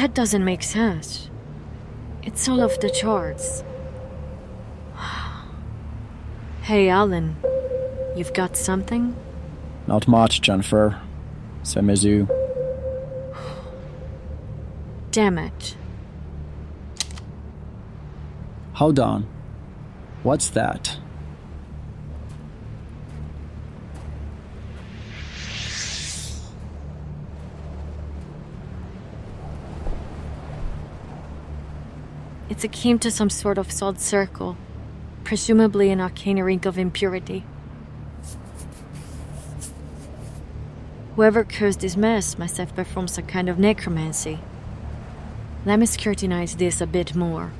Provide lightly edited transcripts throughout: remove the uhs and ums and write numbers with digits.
That doesn't make sense. It's all off the charts. Hey, Alan. You've got something? Not much, Jennifer. Same as you. Damn it. Hold on. What's that? It's akin to some sort of salt circle, presumably an arcane ring of impurity. Whoever caused this mess must have performed some kind of necromancy. Let me scrutinize this a bit more.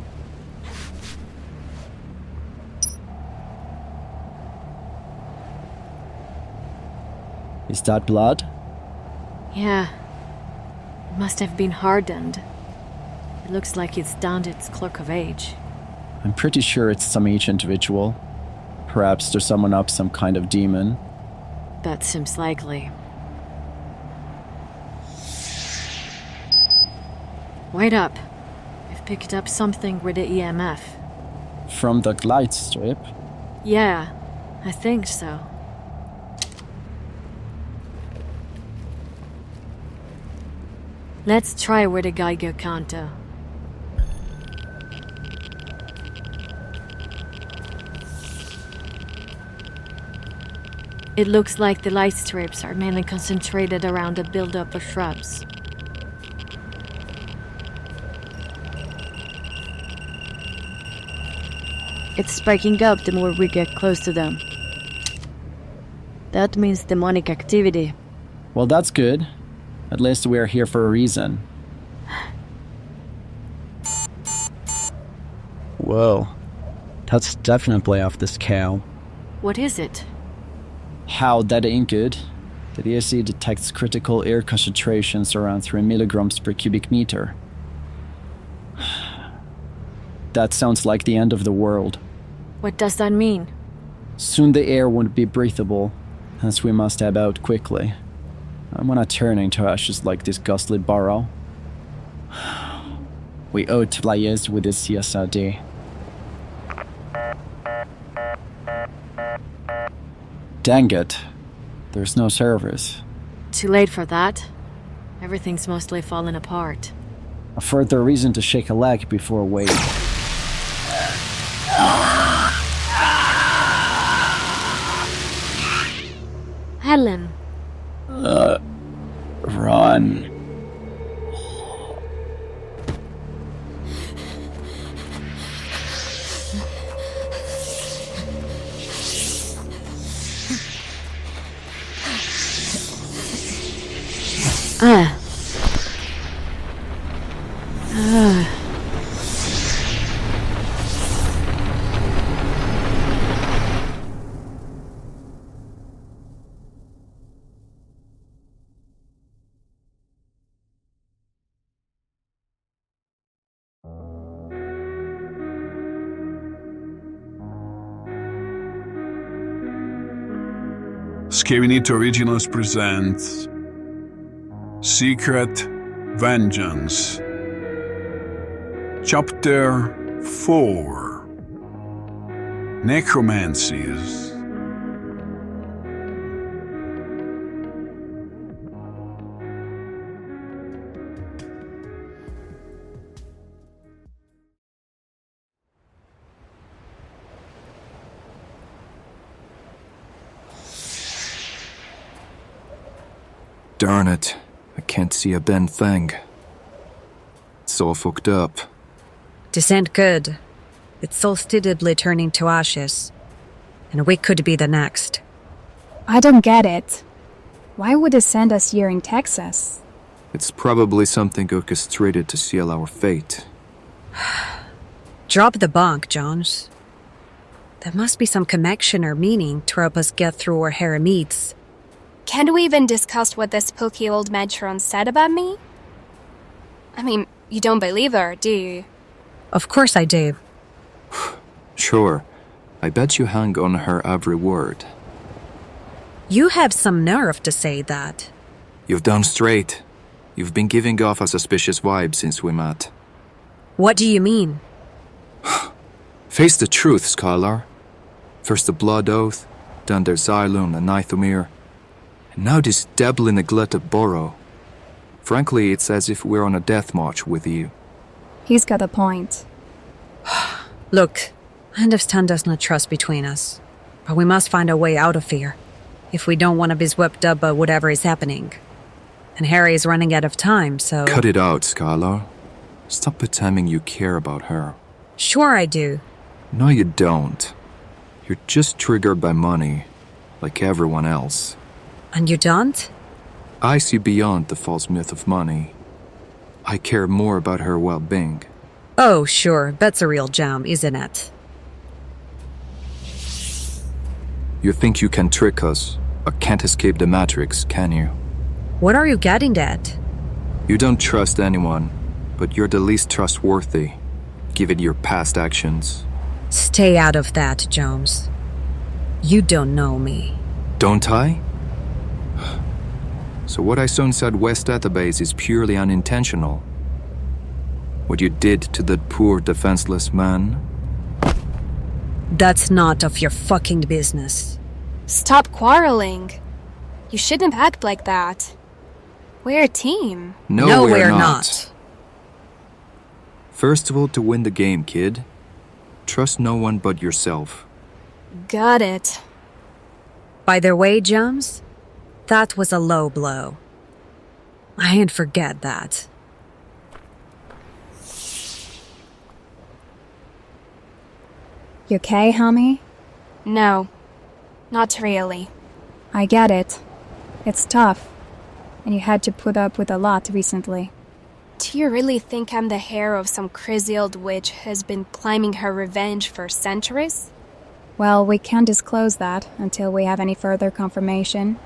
Is that blood? Yeah. It must have been hardened. It looks like it's downed its cloak of age. I'm pretty sure it's some ancient ritual. Perhaps to summon up some kind of demon. That seems likely. Wait up. I've picked up something with the EMF. From the light strip? Yeah, I think so. Let's try with a Geiger counter. It looks like the light strips are mainly concentrated around a buildup of shrubs. It's spiking up the more we get close to them. That means demonic activity. Well, that's good. At least we are here for a reason. Whoa. That's definitely off the scale. What is it? How that ain't good. The DSC detects critical air concentrations around 3 milligrams per cubic meter. That sounds like the end of the world. What does that mean? Soon the air won't be breathable, hence we must ebb out quickly. I'm gonna turn into ashes like this ghastly borough. We owe to liaise with this CSRD. Dang it. There's no service. Too late for that. Everything's mostly fallen apart. A further reason to shake a leg before waiting. Helen. Run. Scaryknit Originals presents Secret Vengeance, Chapter 4, Necromancies. Darn it, I can't see a bent thing. It's all fucked up. This ain't good. It's all steadily turning to ashes. And we could be the next. I don't get it. Why would they send us here in Texas? It's probably something orchestrated to seal our fate. Drop the bunk, Jones. There must be some connection or meaning to help us get through our heremits. Can't we even discuss what the spooky old matron said about me? I mean, you don't believe her, do you? Of course I do. Sure. I bet you hang on her every word. You have some nerve to say that. You've done straight. You've been giving off a suspicious vibe since we met. What do you mean? Face the truth, Scholar. First the Blood Oath, then there's Xylun and Nithomir, and now this doubly neglected borough. Frankly, it's as if we're on a death march with you. He's got a point. Look, I understand there's no trust between us, but we must find a way out of here if we don't want to be swept up by whatever is happening. And Harry is running out of time, so... Cut it out, Scholar. Stop pretending you care about her. Sure I do. No, you don't. You're just triggered by money, like everyone else. And you don't? I see beyond the false myth of money. I care more about her well-being. Oh, sure, that's a real jam, isn't it? You think you can trick us, but can't escape the Matrix, can you? What are you getting at? You don't trust anyone, but you're the least trustworthy, given your past actions. Stay out of that, Jones. You don't know me. Don't I? So what I saw inside West Database is purely unintentional. What you did to that poor defenseless man? That's not of your fucking business. Stop quarreling. You shouldn't act like that. We're a team. No, we're not. not. First of all, to win the game, kid, trust no one but yourself. Got it. By the way, Jones, that was a low blow. I ain't forget that. You okay, homie? No, not really. I get it. It's tough. And you had to put up with a lot recently. Do you really think I'm the heir of some crazy old witch who's been claiming her revenge for centuries? Well, we can't disclose that until we have any further confirmation.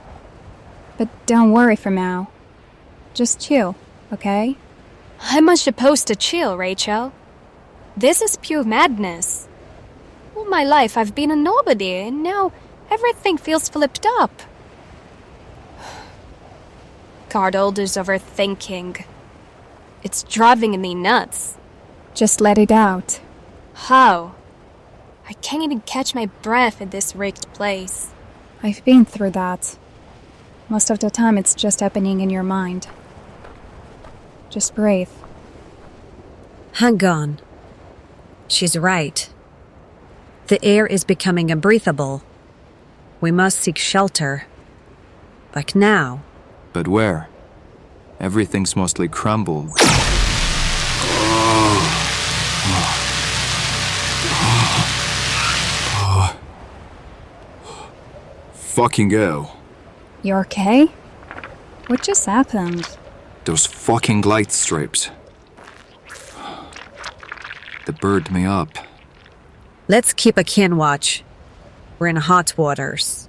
But don't worry for now. Just chill, okay? How am I supposed to chill, Rachel? This is pure madness. All my life I've been a nobody, and now everything feels flipped up. God, all this overthinking. It's driving me nuts. Just let it out. How? I can't even catch my breath in this rigged place. I've been through that. Most of the time it's just happening in your mind. Just breathe. Hang on. She's right. The air is becoming unbreathable. We must seek shelter. Like now. But where? Everything's mostly crumbled. Fucking hell. You okay? What just happened? Those fucking light strips. They burned me up. Let's keep a keen watch. We're in hot waters.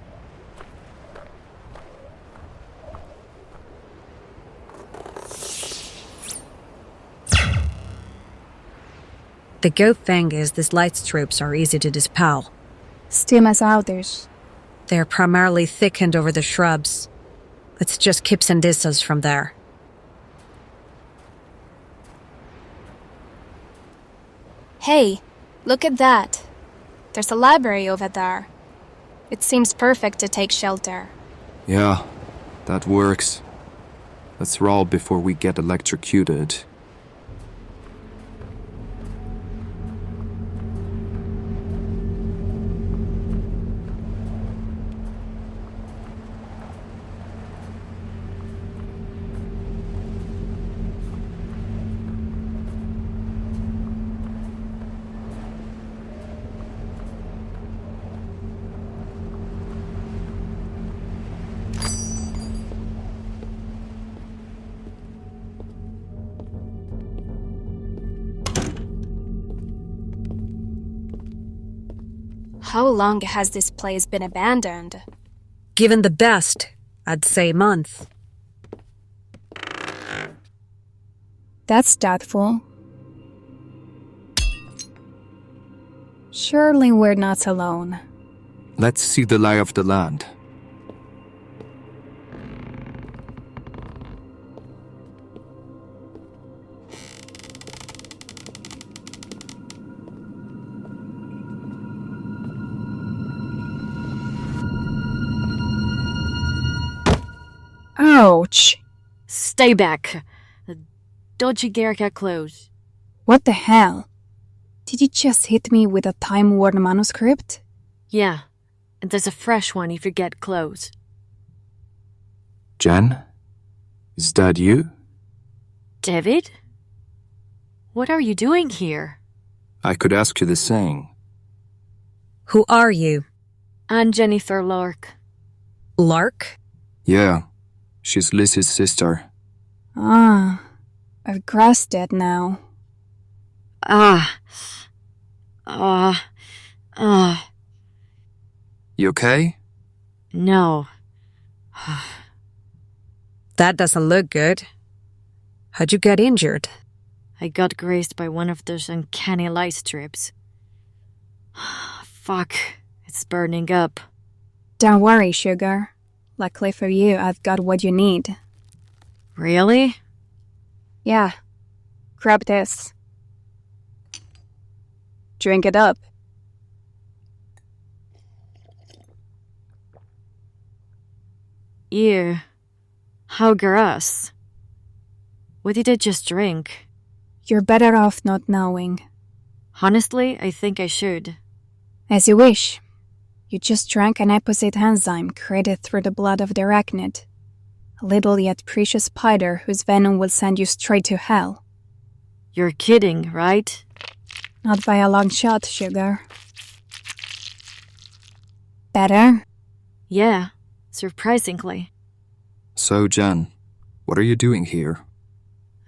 The good thing is these light strips are easy to dispel. Steam as others. They're primarily thickened over the shrubs. Let's just keep some distance from there. Hey, look at that. There's a library over there. It seems perfect to take shelter. Yeah, that works. Let's roll before we get electrocuted. How long has this place been abandoned? Given the best, I'd say month. That's doubtful. Surely we're not alone. Let's see the lie of the land. Ouch! Stay back! Don't you dare get close. What the hell? Did you just hit me with a time-worn manuscript? Yeah, and there's a fresh one if you get close. Jen? Is that you? David? What are you doing here? I could ask you the same. Who are you? I'm Jennifer Lark. Lark? Yeah, she's Liz's sister. Ah, I've grasped it now. You okay? No. That doesn't look good. How'd you get injured? I got grazed by one of those uncanny light strips. Fuck, it's burning up. Don't worry, sugar. Luckily for you, I've got what you need. Really? Yeah. Grab this. Drink it up. Ew. How gross. What did I just drink? You're better off not knowing. Honestly, I think I should. As you wish. You just drank an opposite enzyme created through the blood of the arachnid. A little yet precious spider whose venom will send you straight to hell. You're kidding, right? Not by a long shot, sugar. Better? Yeah, surprisingly. So, Jen, what are you doing here?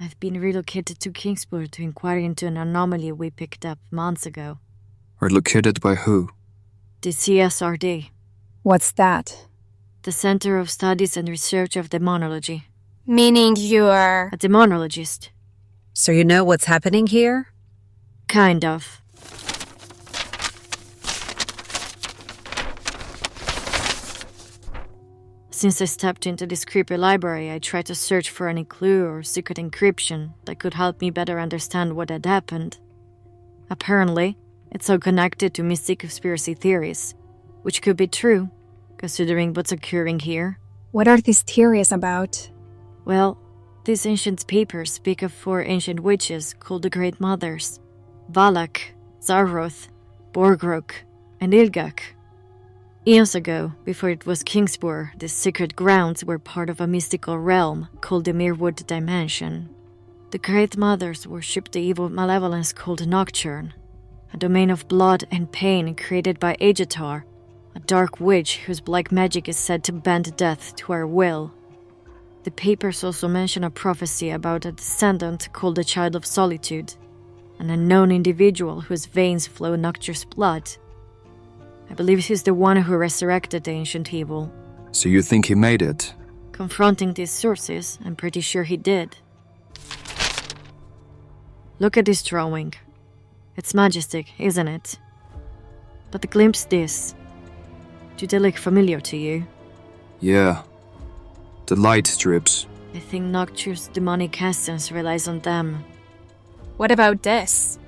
I've been relocated to Kingsport to inquire into an anomaly we picked up months ago. Relocated by who? The CSRD, What's that? the Center of Studies and Research of Demonology. Meaning you're... A demonologist. So you know what's happening here? Kind of. Since I stepped into this creepy library, I tried to search for any clue or secret encryption that could help me better understand what had happened. Apparently, it's all connected to mystic conspiracy theories, which could be true, considering what's occurring here. What are these theories about? Well, these ancient papers speak of 4 ancient witches called the Great Mothers: Valak, Zarroth, Borgrok, and Ilgak. Eons ago, before it was Kingspur, these secret grounds were part of a mystical realm called the Mirwood Dimension. The Great Mothers worshipped the evil malevolence called Nocturne, a domain of blood and pain created by Ajatar, a dark witch whose black magic is said to bend death to our will. The papers also mention a prophecy about a descendant called the Child of Solitude, an unknown individual whose veins flow Nocturne's blood. I believe he's the one who resurrected the ancient evil. So you think he made it? Confronting these sources, I'm pretty sure he did. Look at this drawing. It's majestic, isn't it? But the glimpse this. Do they look familiar to you? Yeah. The light strips. I think Nocturne's demonic essence relies on them. What about this?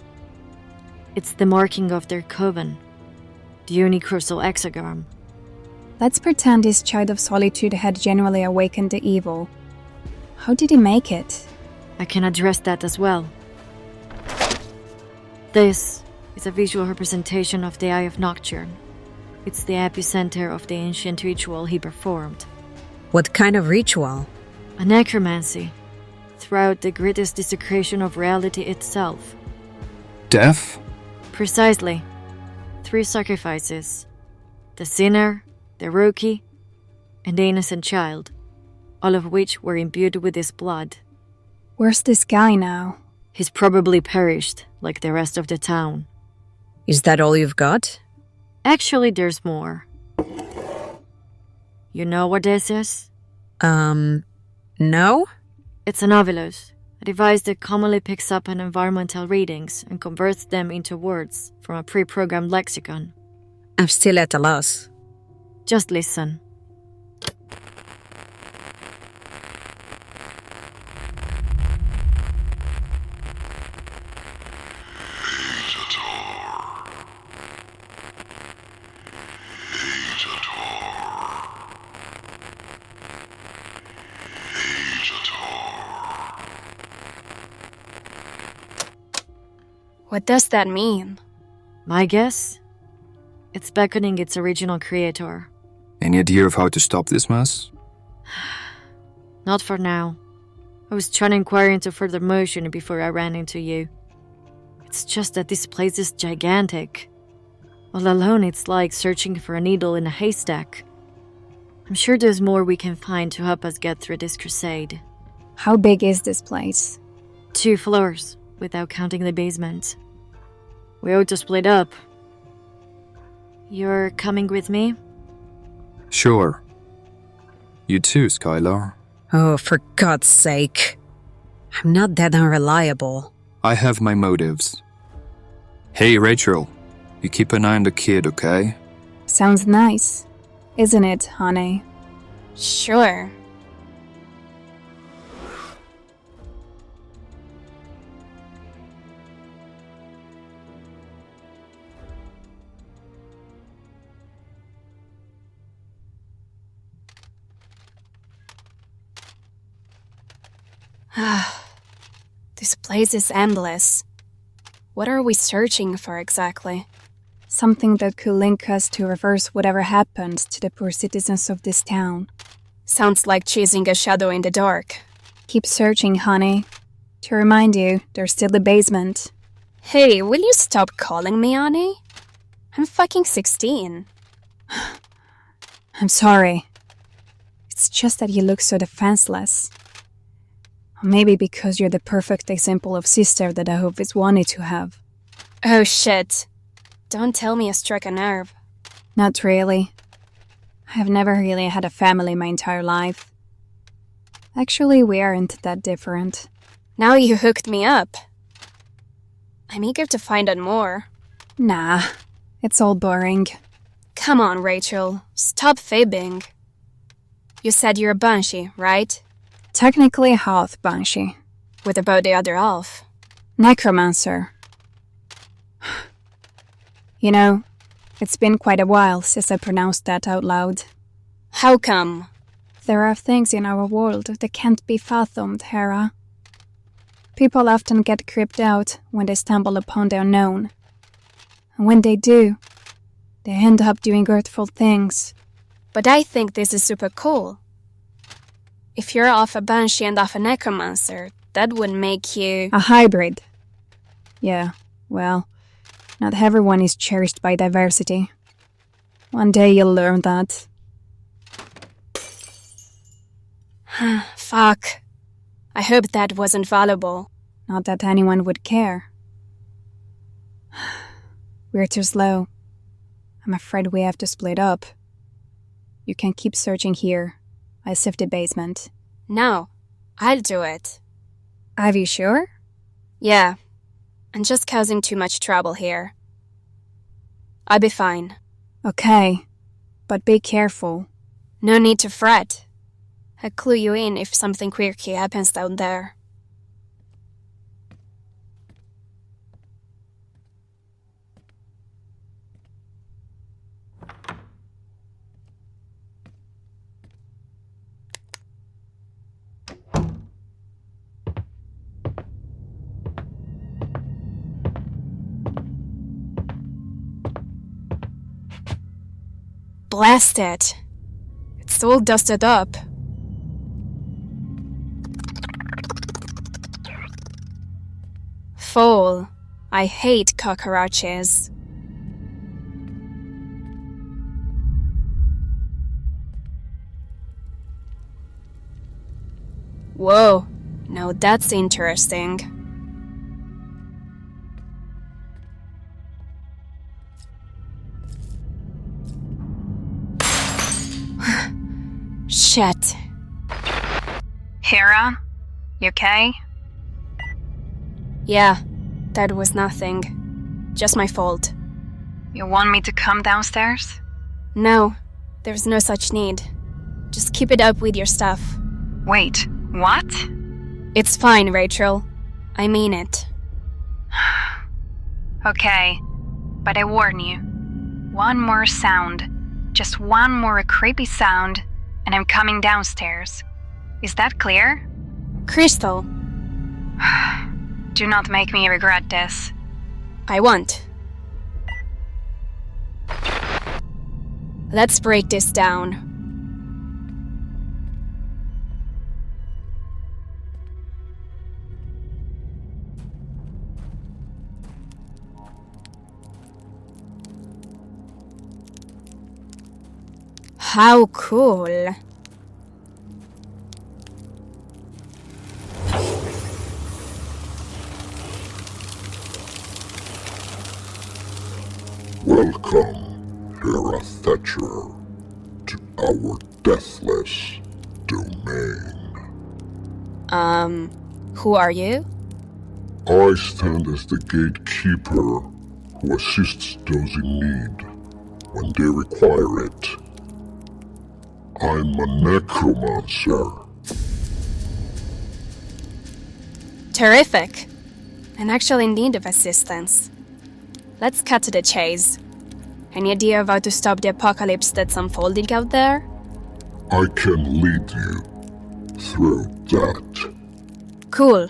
It's the marking of their coven. The unicrucial hexagram. Let's pretend this Child of Solitude had genuinely awakened the evil. How did he make it? I can address that as well. This is a visual representation of the Eye of Nocturne. It's the epicenter of the ancient ritual he performed. What kind of ritual? A necromancy, throughout the greatest desecration of reality itself. Death? Precisely. 3 sacrifices. The sinner, the rookie, and the innocent child, all of which were imbued with his blood. Where's this guy now? He's probably perished, like the rest of the town. Is that all you've got? Actually, there's more. You know what this is? No? It's an ovilus, a device that commonly picks up on environmental readings and converts them into words from a pre-programmed lexicon. I'm still at a loss. Just listen. What does that mean? My guess? It's beckoning its original creator. Any idea of how to stop this mess? Not for now. I was trying to inquire into further motion before I ran into you. It's just that this place is gigantic. All alone, it's like searching for a needle in a haystack. I'm sure there's more we can find to help us get through this crusade. How big is this place? 2 floors, without counting the basement. We ought to split up. You're coming with me? Sure. You too, Skylar. Oh, for God's sake. I'm not that unreliable. I have my motives. Hey, Rachel. You keep an eye on the kid, okay? Sounds nice. Isn't it, honey? Sure. This place is endless. What are we searching for exactly? Something that could link us to reverse whatever happened to the poor citizens of this town. Sounds like chasing a shadow in the dark. Keep searching, honey. To remind you, there's still the basement. Hey, will you stop calling me Annie? I'm fucking 16. I'm sorry. It's just that you look so defenseless. Or maybe because you're the perfect example of sister that I always wanted to have. Oh shit. Don't tell me I struck a nerve. Not really. I have never really had a family my entire life. Actually, we aren't that different. Now you hooked me up. I'm eager to find out more. Nah, it's all boring. Come on, Rachel. Stop fibbing. You said you're a banshee, right? Technically half banshee. What about the other half? Necromancer. You know, it's been quite a while since I pronounced that out loud. How come? There are things in our world that can't be fathomed, Hera. People often get creeped out when they stumble upon the unknown. And when they do, they end up doing hurtful things. But I think this is super cool. If you're half a banshee and half a necromancer, that would make you... A hybrid. Yeah, well, not everyone is cherished by diversity. One day you'll learn that. Fuck. I hope that wasn't valuable. Not that anyone would care. We're too slow. I'm afraid we have to split up. You can keep searching here. I sift the basement. No, I'll do it. Are you sure? Yeah, I'm just causing too much trouble here. I'll be fine. Okay, but be careful. No need to fret. I'll clue you in if something quirky happens down there. Blast it! It's all dusted up. Foul. I hate cockroaches. Whoa, now that's interesting. Shit. Hera, you okay? Yeah, that was nothing. Just my fault. You want me to come downstairs? No, there's no such need. Just keep it up with your stuff. Wait, what? It's fine, Rachel. I mean it. Okay, but I warn you. One more sound, just one more creepy sound, and I'm coming downstairs. Is that clear? Crystal. Do not make me regret this. I want. Let's break this down. How cool. Welcome, Hera Thatcher, to our deathless domain. Who are you? I stand as the gatekeeper who assists those in need when they require it. I'm a necromancer. Terrific. I'm actually in need of assistance. Let's cut to the chase. Any idea of how to stop the apocalypse that's unfolding out there? I can lead you through that. Cool.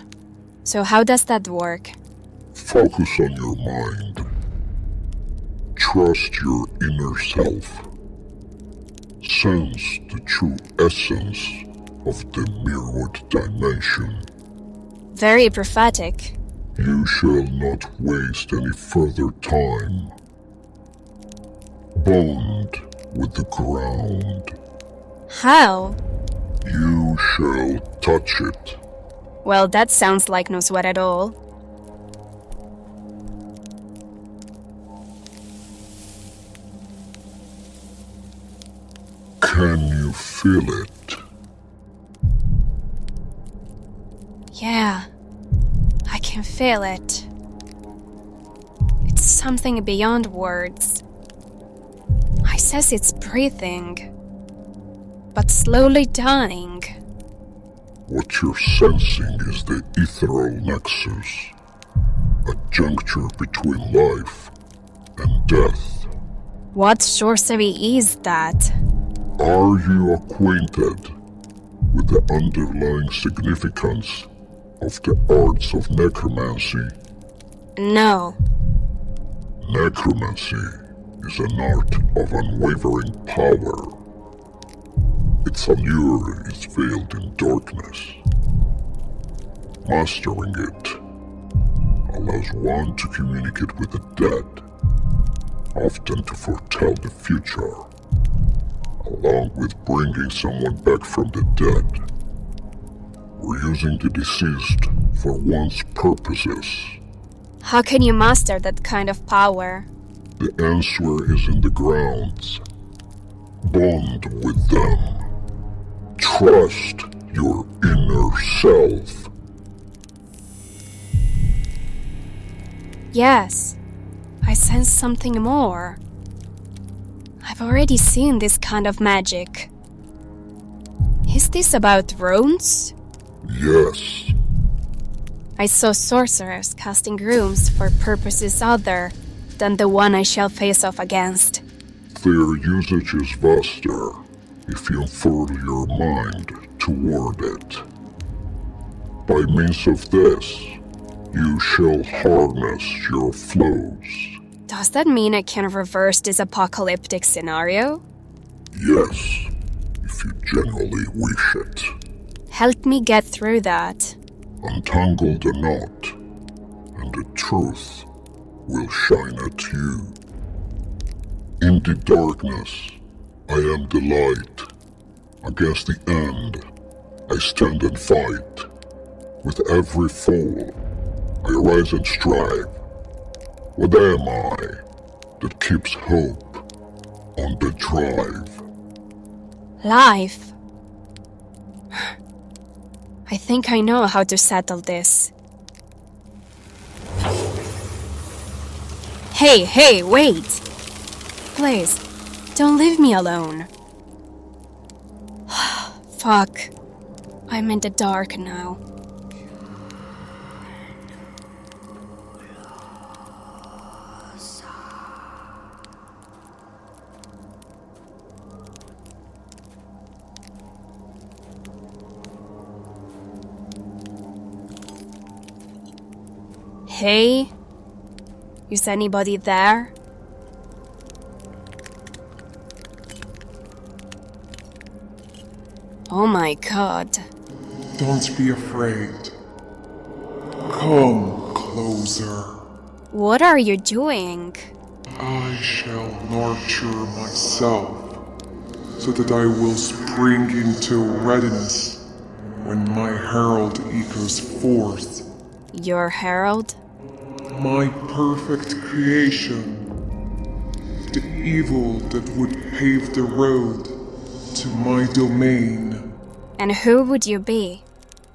So how does that work? Focus on your mind. Trust your inner self. Sense the true essence of the mirrored dimension. Very prophetic. You shall not waste any further time. Bond with the ground. How? You shall touch it. Well, that sounds like no sweat at all. Can you feel it? Yeah, I can feel it. It's something beyond words. I says it's breathing, but slowly dying. What you're sensing is the ethereal nexus, a juncture between life and death. What sorcery is that? Are you acquainted with the underlying significance of the arts of necromancy? No. Necromancy is an art of unwavering power. Its allure is veiled in darkness. Mastering it allows one to communicate with the dead, often to foretell the future, along with bringing someone back from the dead, or using the deceased for one's purposes. How can you master that kind of power? The answer is in the grounds. Bond with them. Trust your inner self. Yes, I sense something more. I've already seen this kind of magic. Is this about runes? Yes. I saw sorcerers casting runes for purposes other than the one I shall face off against. Their usage is vaster if you unfurl your mind toward it. By means of this, you shall harness your flows. Does that mean I can reverse this apocalyptic scenario? Yes, if you genuinely wish it. Help me get through that. Untangle the knot, and the truth will shine at you. In the darkness, I am the light. Against the end, I stand and fight. With every fall, I rise and strive. What am I that keeps hope on the drive? Life. I think I know how to settle this. Hey, wait! Please, don't leave me alone. Fuck. I'm in the dark now. Hey, Is anybody there? Oh my god. Don't be afraid. Come closer. What are you doing? I shall nurture myself, so that I will spring into readiness when my herald echoes forth. Your herald? My perfect creation. The evil that would pave the road to my domain. And who would you be?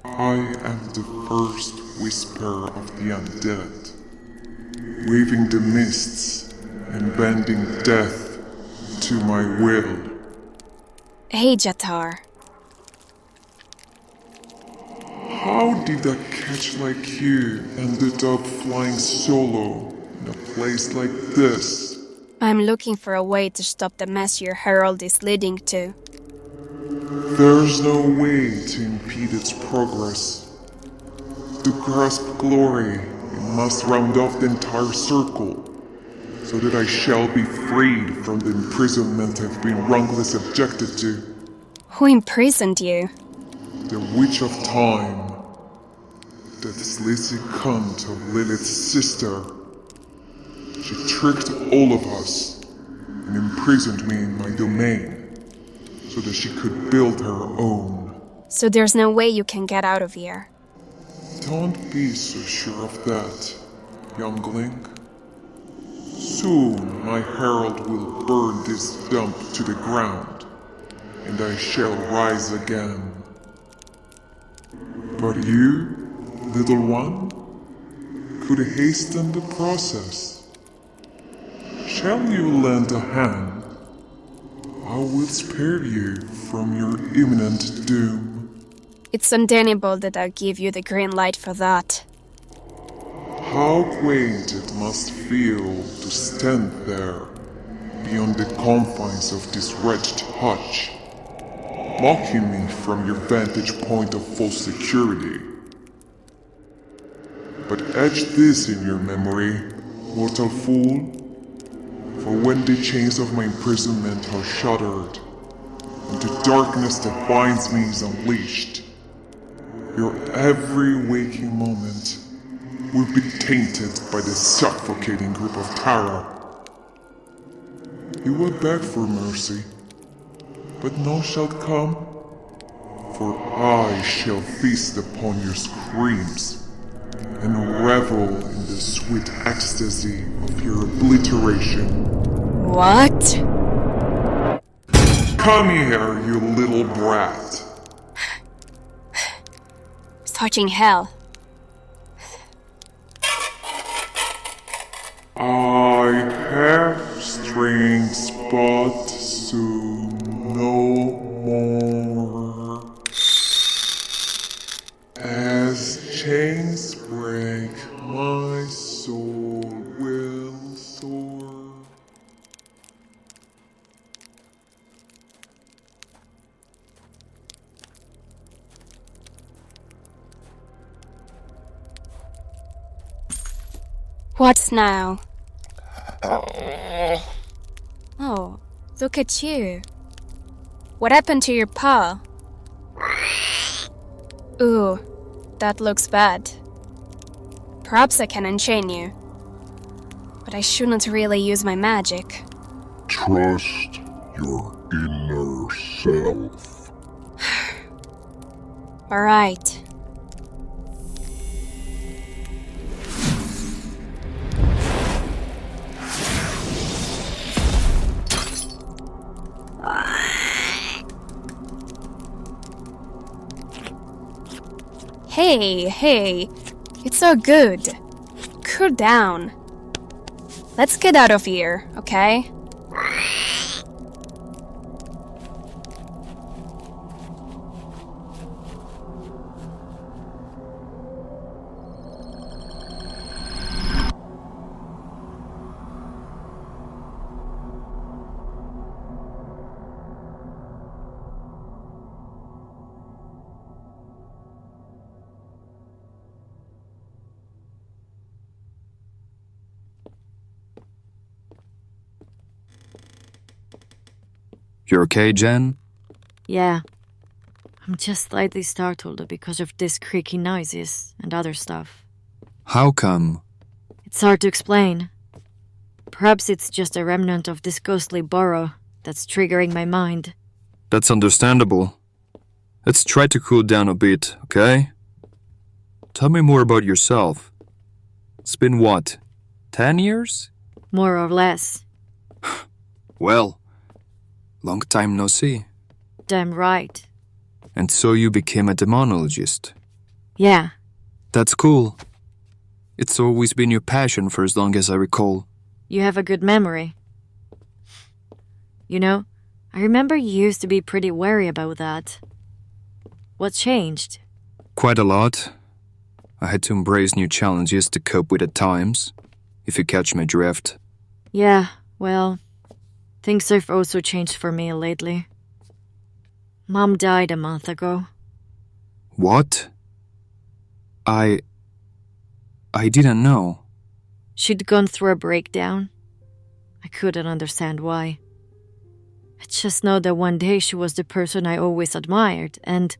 I am the first whisper of the undead, waving the mists and bending death to my will. Hey, Jatar. How did a catch like you ended up flying solo in a place like this? I'm looking for a way to stop the mess your herald is leading to. There's no way to impede its progress. To grasp glory, it must round off the entire circle, so that I shall be freed from the imprisonment I've been wrongly subjected to. Who imprisoned you? The Witch of Time. That sleazy cunt of Lilith's sister. She tricked all of us and imprisoned me in my domain, so that she could build her own. So there's no way you can get out of here. Don't be so sure of that, youngling. Soon my herald will burn this dump to the ground, and I shall rise again. But you, little one, could hasten the process. Shall you lend a hand? I will spare you from your imminent doom. It's undeniable that I'll give you the green light for that. How quaint it must feel to stand there, beyond the confines of this wretched hutch, mocking me from your vantage point of false security. But etch this in your memory, mortal fool, for when the chains of my imprisonment are shattered, and the darkness that binds me is unleashed, your every waking moment will be tainted by the suffocating grip of Tara. You will beg for mercy, but none shall come, for I shall feast upon your screams and revel in the sweet ecstasy of your obliteration. What? Come here, you little brat. Touching hell. I have strings, but soon no more. As chains break, my soul will soar. What now? Oh, look at you. What happened to your paw? Ooh, that looks bad. Perhaps I can unchain you. But I shouldn't really use my magic. Trust your inner self. Alright. Hey, it's all good. Cool down. Let's get out of here, okay? You're okay, Jen? Yeah. I'm just slightly startled because of this creaky noises and other stuff. How come? It's hard to explain. Perhaps it's just a remnant of this ghostly borough that's triggering my mind. That's understandable. Let's try to cool down a bit, okay? Tell me more about yourself. It's been what, 10 years? More or less. Well, long time no see. Damn right. And so you became a demonologist. Yeah. That's cool. It's always been your passion for as long as I recall. You have a good memory. You know, I remember you used to be pretty wary about that. What changed? Quite a lot. I had to embrace new challenges to cope with at times, if you catch my drift. Yeah, well, things have also changed for me lately. Mom died a month ago. What? I didn't know. She'd gone through a breakdown. I couldn't understand why. I just know that one day she was the person I always admired, and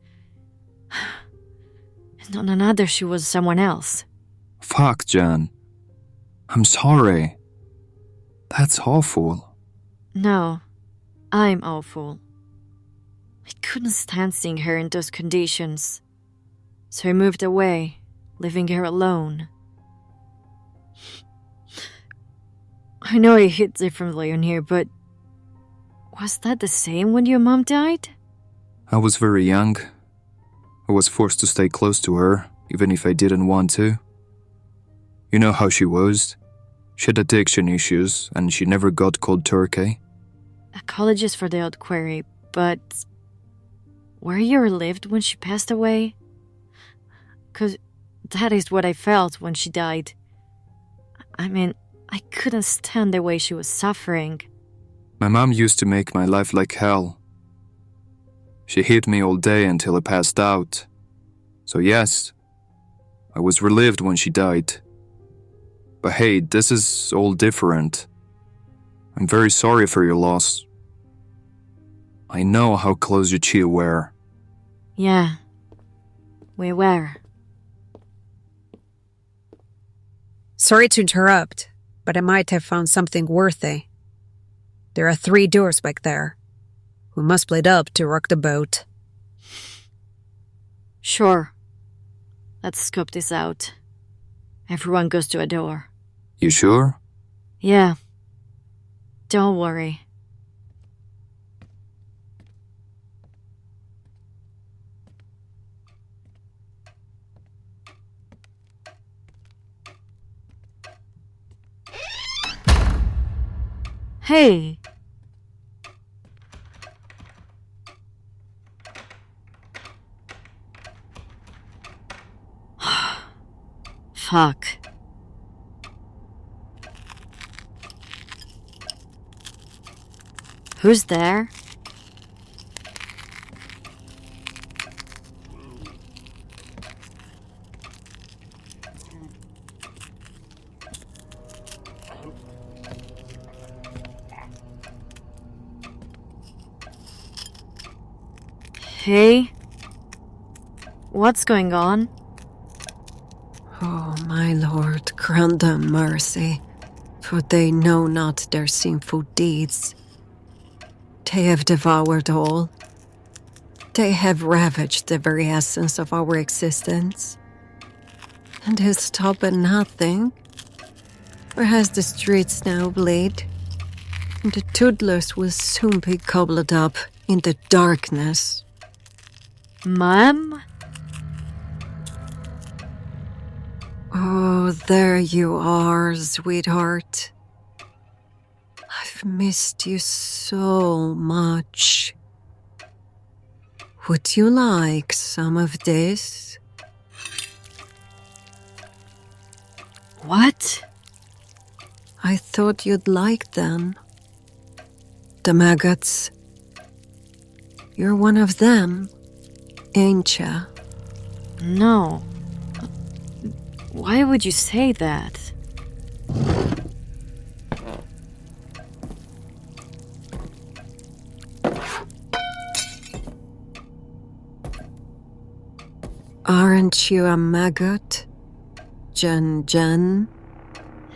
on another she was someone else. Fuck, Jan. I'm sorry. That's awful. No, I'm awful. I couldn't stand seeing her in those conditions. So I moved away, leaving her alone. I know I hit differently on here, but was that the same when your mom died? I was very young. I was forced to stay close to her, even if I didn't want to. You know how she was. She had addiction issues, and she never got cold turkey. Apologies for the odd query, but were you relieved when she passed away? 'Cause that is what I felt when she died. I mean, I couldn't stand the way she was suffering. My mom used to make my life like hell. She hit me all day until I passed out. So yes, I was relieved when she died. But hey, this is all different. I'm very sorry for your loss. I know how close you two were. Yeah, we were. Sorry to interrupt, but I might have found something worthy. There are 3 doors back there. We must split up to rock the boat. Sure. Let's scope this out. Everyone goes to a door. You sure? Yeah. Don't worry. Hey! Fuck. Who's there? Hey? What's going on? Oh, my Lord, grant them mercy, for they know not their sinful deeds. They have devoured all. They have ravaged the very essence of our existence. And has stopped at nothing? Or has the streets now bleed? And the toothless will soon be gobbled up in the darkness. Mom? Oh, there you are, sweetheart. I've missed you so much. Would you like some of this? What? I thought you'd like them. The maggots. You're one of them, ain't ya? No. Why would you say that? Aren't you a maggot? Jen?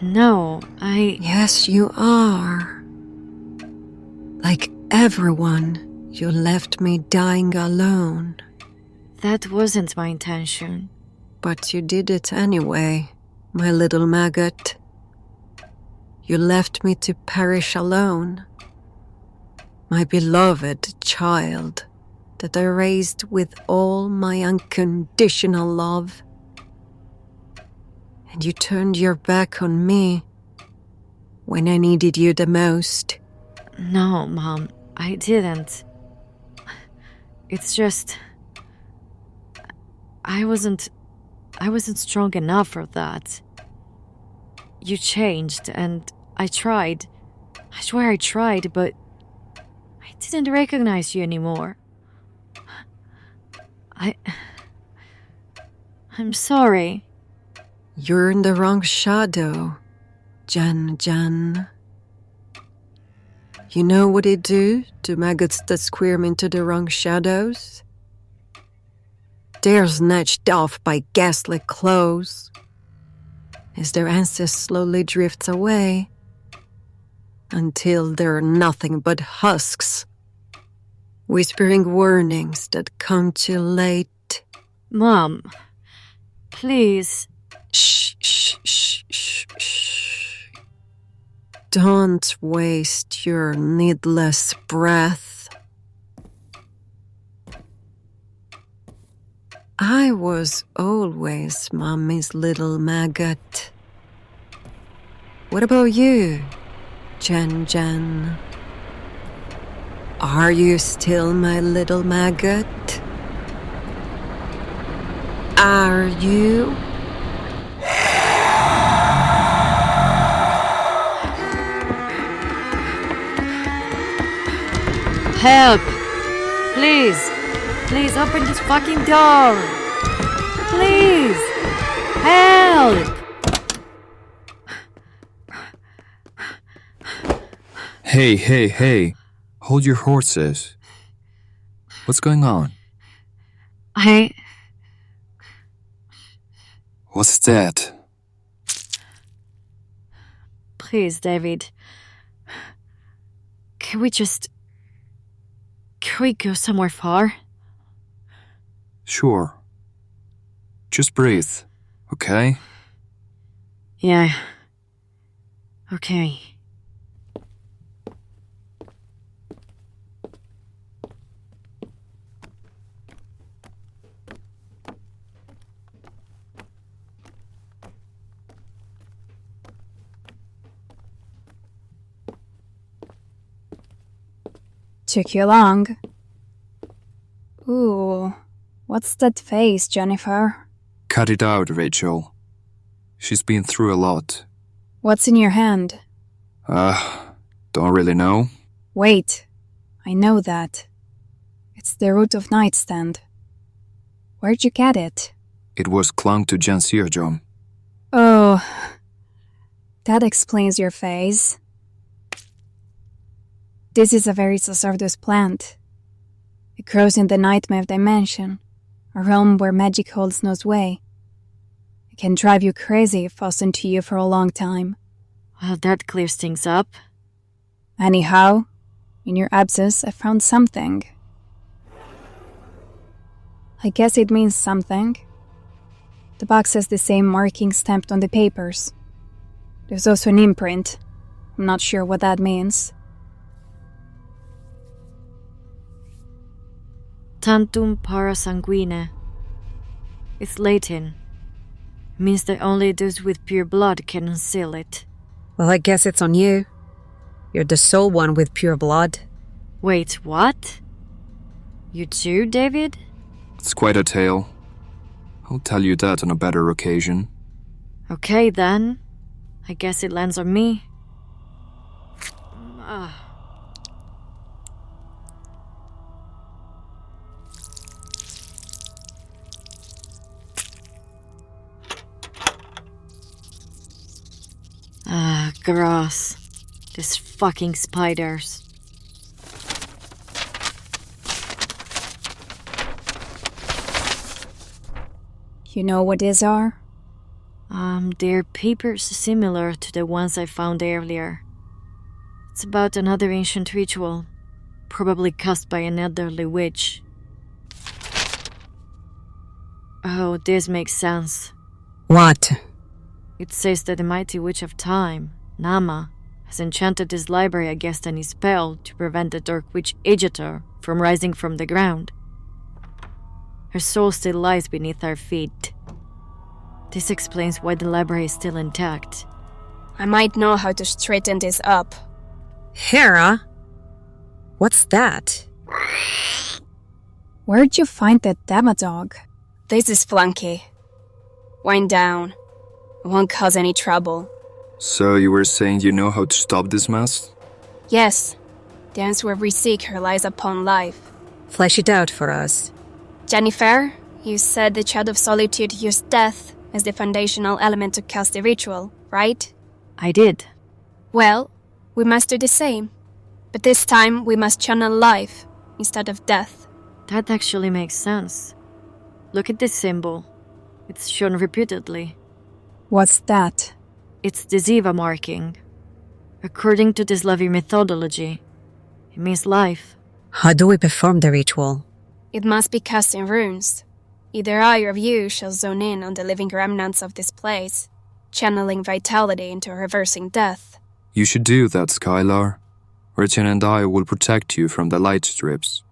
No, Yes, you are. Like everyone, you left me dying alone. That wasn't my intention. But you did it anyway, my little maggot. You left me to perish alone. My beloved child that I raised with all my unconditional love. And you turned your back on me when I needed you the most. No, Mom, I didn't. It's just... I wasn't strong enough for that. You changed, and I tried. I swear I tried, but I didn't recognize you anymore. I'm sorry. You're in the wrong shadow, Jan. You know what they do to maggots that squirm into the wrong shadows? They're snatched off by ghastly claws as their ancestor slowly drifts away until they're nothing but husks, whispering warnings that come too late. Mom, please. Shh. Don't waste your needless breath. I was always Mommy's little maggot. What about you, Jen? Are you still my little maggot? Are you? Help! Please open this fucking door! Please! Help! Hey. Hold your horses. What's going on? What's that? Please, David. Can we go somewhere far? Sure. Just breathe, okay? Yeah. Okay. Took you long. Ooh, what's that face, Jennifer? Cut it out, Rachel. She's been through a lot. What's in your hand? Don't really know. Wait, I know that. It's the root of nightstand. Where'd you get it? It was clung to Jen's eardrum. Oh, that explains your face. This is a very hazardous plant. It grows in the nightmare dimension, a realm where magic holds no sway. It can drive you crazy if fastened to you for a long time. Well, that clears things up. Anyhow, in your absence, I found something. I guess it means something. The box has the same marking stamped on the papers. There's also an imprint. I'm not sure what that means. Tantum para sanguine. It's Latin. Means that only those with pure blood can unseal it. Well, I guess it's on you. You're the sole one with pure blood. Wait, what? You too, David? It's quite a tale. I'll tell you that on a better occasion. Okay, then. I guess it lands on me. Gross. These fucking spiders. You know what these are? They're papers similar to the ones I found earlier. It's about another ancient ritual, probably cast by an elderly witch. Oh, this makes sense. What? It says that the mighty witch of time, Nama, has enchanted this library against any spell to prevent the dark witch Ajator from rising from the ground. Her soul still lies beneath our feet. This explains why the library is still intact. I might know how to straighten this up. Hera? What's that? Where'd you find that Damadog? This is Flunky. Wind down. It won't cause any trouble. So you were saying you know how to stop this mess? Yes. The answer we seek here lies upon life. Flesh it out for us. Jennifer, you said the Child of Solitude used death as the foundational element to cast the ritual, right? I did. Well, we must do the same. But this time we must channel life instead of death. That actually makes sense. Look at this symbol. It's shown repeatedly. What's that? It's the Ziva marking. According to the Slavic methodology, it means life. How do we perform the ritual? It must be cast in runes. Either I or you shall zone in on the living remnants of this place, channeling vitality into reversing death. You should do that, Skylar. Richard and I will protect you from the light strips.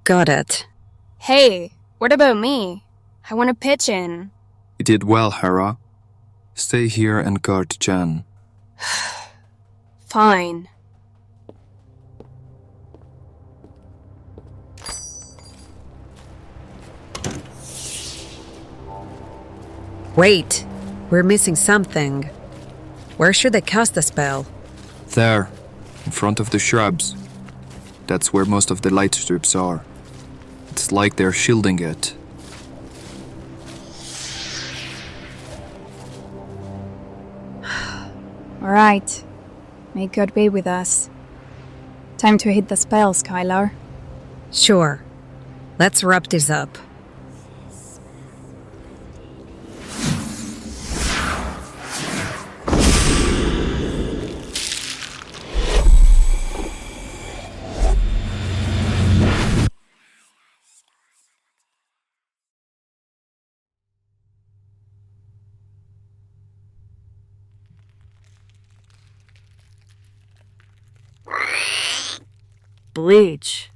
Got it. Hey, what about me? I want to pitch in. You did well, Hera. Stay here and guard Jen. Fine. Wait, we're missing something. Where should they cast the spell? There, in front of the shrubs. That's where most of the light strips are. It's like they're shielding it. Alright. May God be with us. Time to hit the spell, Skylar. Sure. Let's wrap this up. Bleach.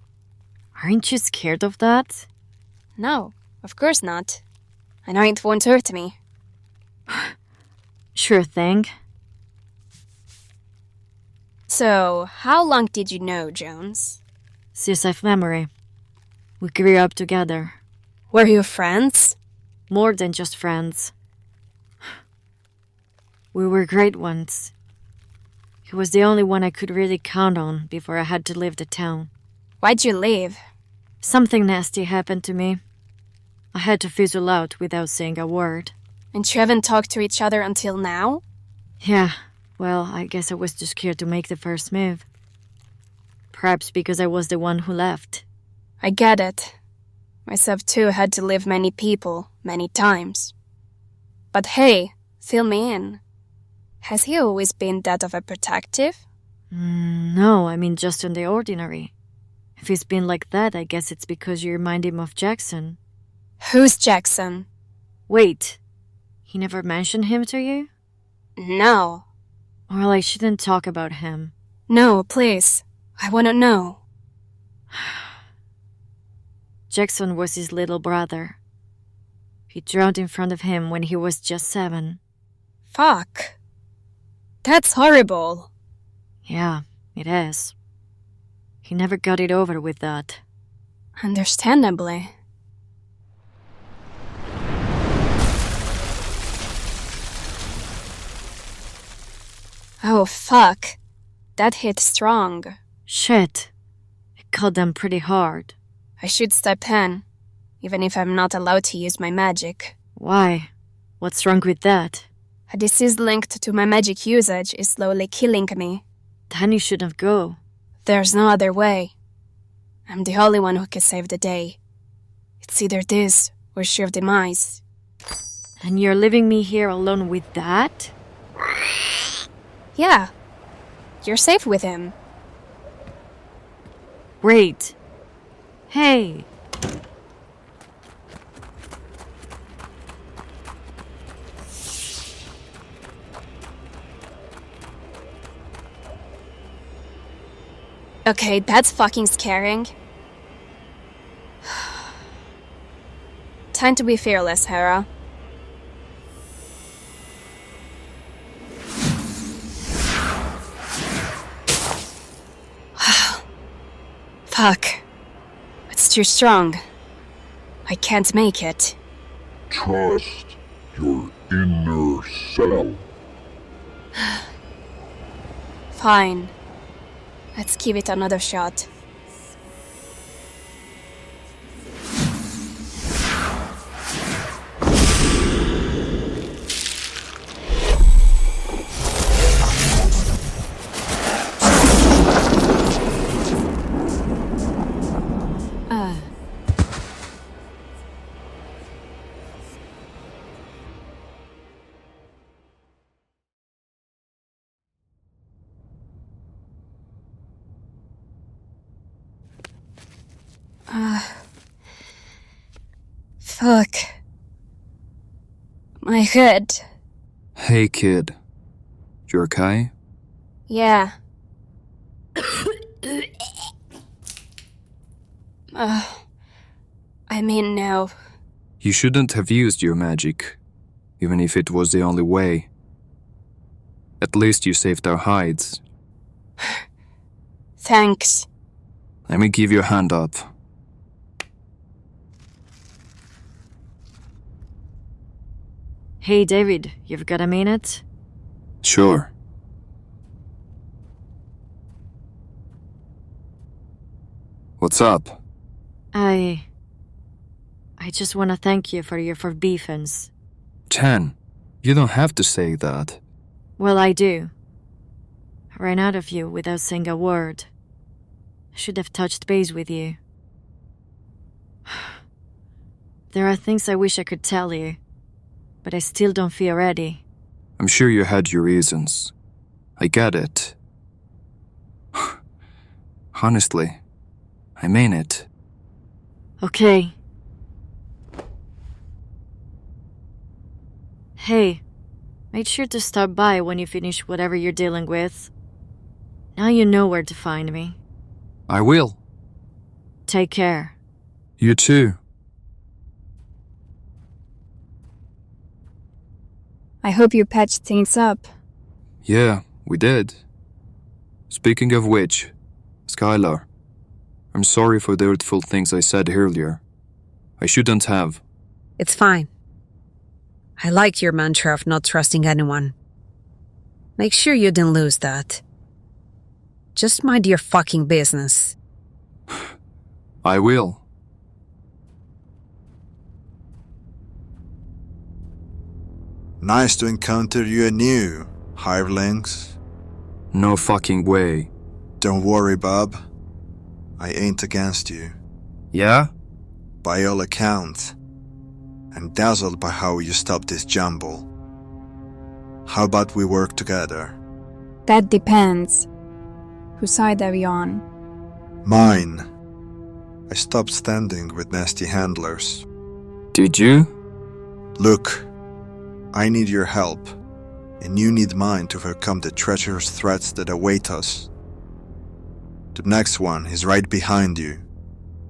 Aren't you scared of that? No, of course not. I know it won't hurt me. Sure thing. So, how long did you know, Jones? Since I've memory. We grew up together. Were you friends? More than just friends. We were great ones. He was the only one I could really count on before I had to leave the town. Why'd you leave? Something nasty happened to me. I had to fizzle out without saying a word. And you haven't talked to each other until now? Yeah, well, I guess I was too scared to make the first move. Perhaps because I was the one who left. I get it. Myself too had to leave many people, many times. But hey, fill me in. Has he always been that of a protective? No, I mean just in the ordinary. If he's been like that, I guess it's because you remind him of Jackson. Who's Jackson? Wait, he never mentioned him to you? No. Well, I shouldn't talk about him. No, please. I want to know. Jackson was his little brother. He drowned in front of him when he was just 7. Fuck. That's horrible. Yeah, it is. He never got it over with that. Understandably. Oh, fuck. That hit strong. Shit. It caught them pretty hard. I should step in, even if I'm not allowed to use my magic. Why? What's wrong with that? A disease linked to my magic usage is slowly killing me. Then you shouldn't go. There's no other way. I'm the only one who can save the day. It's either this or sure demise. And you're leaving me here alone with that? Yeah. You're safe with him. Great. Hey. Okay, that's fucking scaring. Time to be fearless, Hera. Fuck. It's too strong. I can't make it. Trust your inner self. Fine. Let's give it another shot. Fuck. My head. Hey, kid. You okay? Yeah. I mean, no. You shouldn't have used your magic, even if it was the only way. At least you saved our hides. Thanks. Let me give you a hand up. Hey, David, you've got a minute? Sure. What's up? I just want to thank you for your forbearance. 10. You don't have to say that. Well, I do. I ran out of you without saying a word. I should have touched base with you. There are things I wish I could tell you, but I still don't feel ready. I'm sure you had your reasons. I get it. Honestly, I mean it. Okay. Hey, make sure to stop by when you finish whatever you're dealing with. Now you know where to find me. I will. Take care. You too. I hope you patched things up. Yeah, we did. Speaking of which, Skylar, I'm sorry for the hurtful things I said earlier. I shouldn't have. It's fine. I like your mantra of not trusting anyone. Make sure you didn't lose that. Just mind your fucking business. I will. Nice to encounter you anew, hirelings. No fucking way. Don't worry, Bob. I ain't against you. Yeah? By all accounts. And dazzled by how you stopped this jumble. How about we work together? That depends. Whose side are you on? Mine. I stopped standing with nasty handlers. Did you? Look, I need your help, and you need mine to overcome the treacherous threats that await us. The next one is right behind you.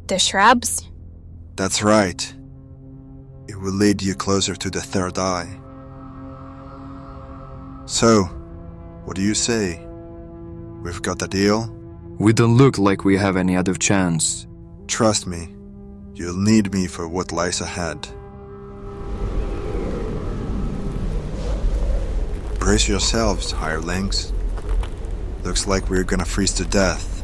The shrubs? That's right. It will lead you closer to the third eye. So, what do you say? We've got a deal? We don't look like we have any other chance. Trust me, you'll need me for what lies ahead. Brace yourselves, hirelings. Looks like we're gonna freeze to death.